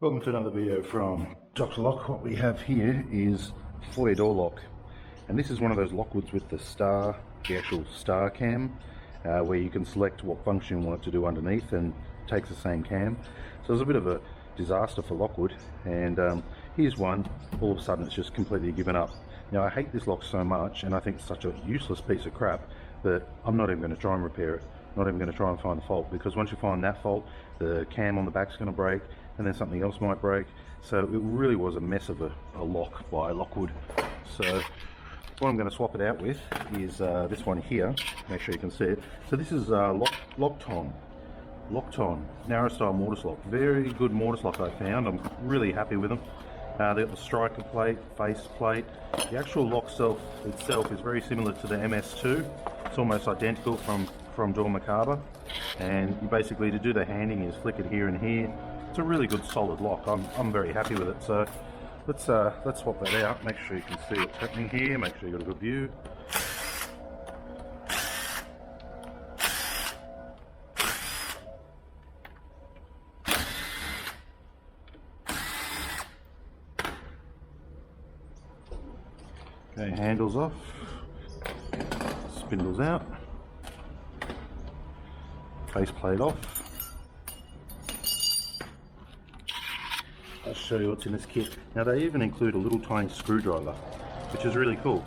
Welcome to another video from Dr. Lock. What we have here is foyer door lock, and this is one of those Lockwoods with the actual star cam, where you can select what function you want it to do underneath and it takes the same cam. So it was a bit of a disaster for Lockwood, and here's one. All of a sudden it's just completely given up. Now I hate this lock so much, and I think it's such a useless piece of crap that I'm not even going to try and repair it. Not even going to try and find the fault, because once you find that fault, the cam on the back's going to break, and then something else might break. So it really was a mess of a lock by Lockwood. So what I'm going to swap it out with is this one here. Make sure you can see it. So this is Lockton narrow style mortise lock. Very good mortise lock I found. I'm really happy with them. They've got the striker plate, face plate. The actual lock itself is very similar to the MS2. It's almost identical from Door Macabre, and you basically, to do the handing, is flick it here and here. It's a really good solid lock. I'm very happy with it. So let's swap that out. Make sure you can see what's happening here. Make sure you got a good view. Okay, handles off, spindles out, face plate off. I'll show you what's in this kit. Now they even include a little tiny screwdriver, which is really cool.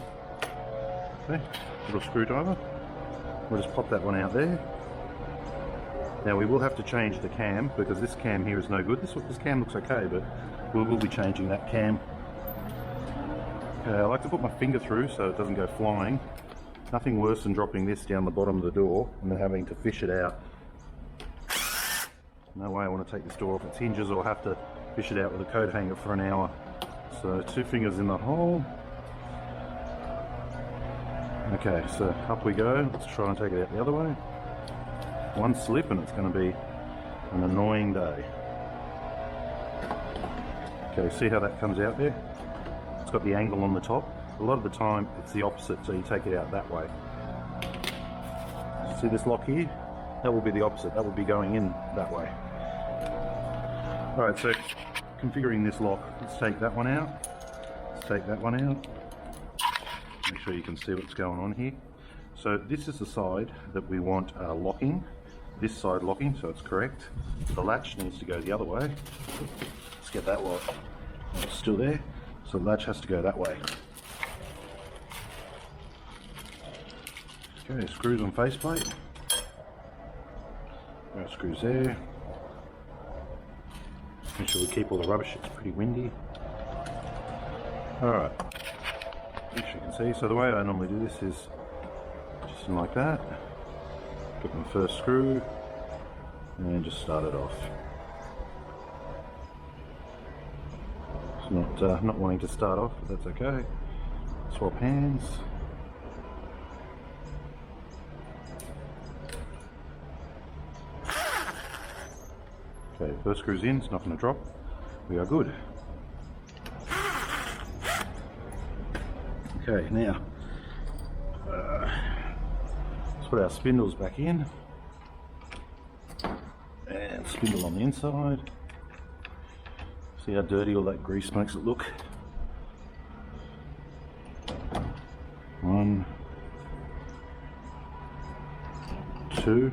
Okay, little screwdriver. We'll just pop that one out there. Now we will have to change the cam, because this cam here is no good. This cam looks okay, but we will be changing that cam. I like to put my finger through so it doesn't go flying. Nothing worse than dropping this down the bottom of the door and then having to fish it out. No way I want to take this door off its hinges or have to fish it out with a coat hanger for an hour. So 2 fingers in the hole. Okay, so up we go. Let's try and take it out the other way. One slip and it's going to be an annoying day. Okay, see how that comes out there? It's got the angle on the top. A lot of the time it's the opposite, so you take it out that way. See this lock here? That will be the opposite. That will be going in that way. Alright, so configuring this lock, let's take that one out. Let's take that one out. Make sure you can see what's going on here. So this is the side that we want locking. This side locking, so it's correct. The latch needs to go the other way. Let's get that lock. It's still there. So the latch has to go that way. Okay, screws on faceplate. There are screws there. Make sure we keep all the rubbish, it's pretty windy. Alright, make sure you can see. So the way I normally do this is just like that. Get my first screw and just start it off. It's not wanting to start off, but that's okay. Swap hands. Okay, first screw's in, it's not going to drop. We are good. Okay, now let's put our spindles back in. And spindle on the inside. See how dirty all that grease makes it look? 1, 2,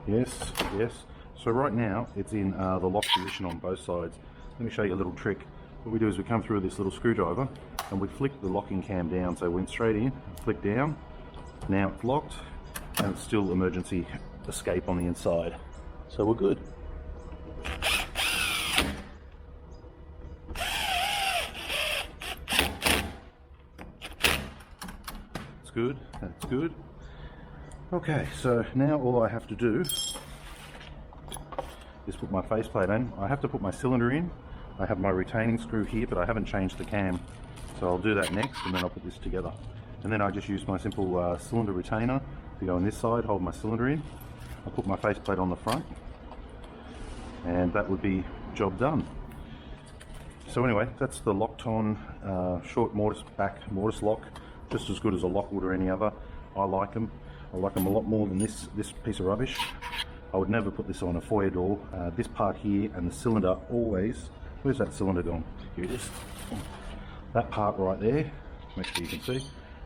yes, yes. So right now it's in the lock position on both sides. Let me show you a little trick. What we do is we come through with this little screwdriver and we flick the locking cam down. So it went straight in, flick down. Now it's locked and it's still emergency escape on the inside. So we're good. Good, that's good. Okay, so now all I have to do is put my faceplate in. I have to put my cylinder in. I have my retaining screw here, but I haven't changed the cam. So I'll do that next, and then I'll put this together. And then I just use my simple cylinder retainer to go on this side, hold my cylinder in. I'll put my faceplate on the front, and that would be job done. So anyway, that's the Lockton short mortise back mortise lock. Just as good as a Lockwood or any other. I like them. I like them a lot more than this piece of rubbish. I would never put this on a foyer door. This part here and the cylinder always Where's that cylinder gone? Here it is. That part right there, make sure you can see,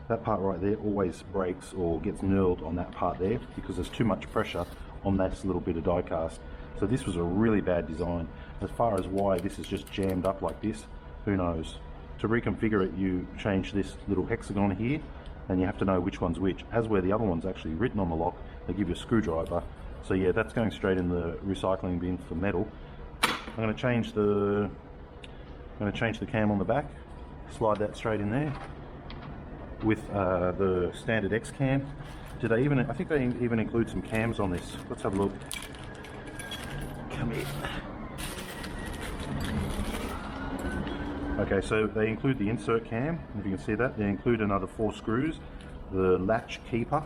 that part right there always breaks or gets knurled on that part there because there's too much pressure on that little bit of die cast. So this was a really bad design. As far as why this is just jammed up like this, who knows. To reconfigure it, you change this little hexagon here, and you have to know which one's which. As where the other one's actually written on the lock, they give you a screwdriver. So yeah, that's going straight in the recycling bin for metal. I'm going to change the cam on the back, slide that straight in there with the standard X cam. Did they even? I think they even include some cams on this. Let's have a look. Come here. Okay, so they include the insert cam. If you can see that, they include another 4 screws, the latch keeper.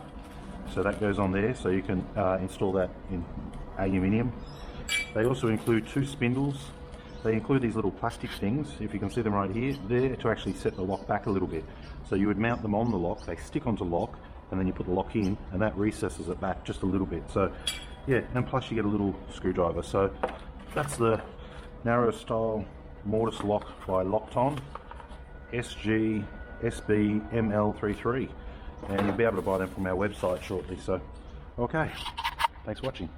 So that goes on there, so you can install that in aluminium. They also include 2 spindles. They include these little plastic things, if you can see them right here, there to actually set the lock back a little bit. So you would mount them on the lock, they stick onto lock, and then you put the lock in, and that recesses it back just a little bit. So yeah, and plus you get a little screwdriver. So that's the narrow style mortise lock by Lockton SG-SBML23. And you'll be able to buy them from our website shortly. So, okay, thanks for watching.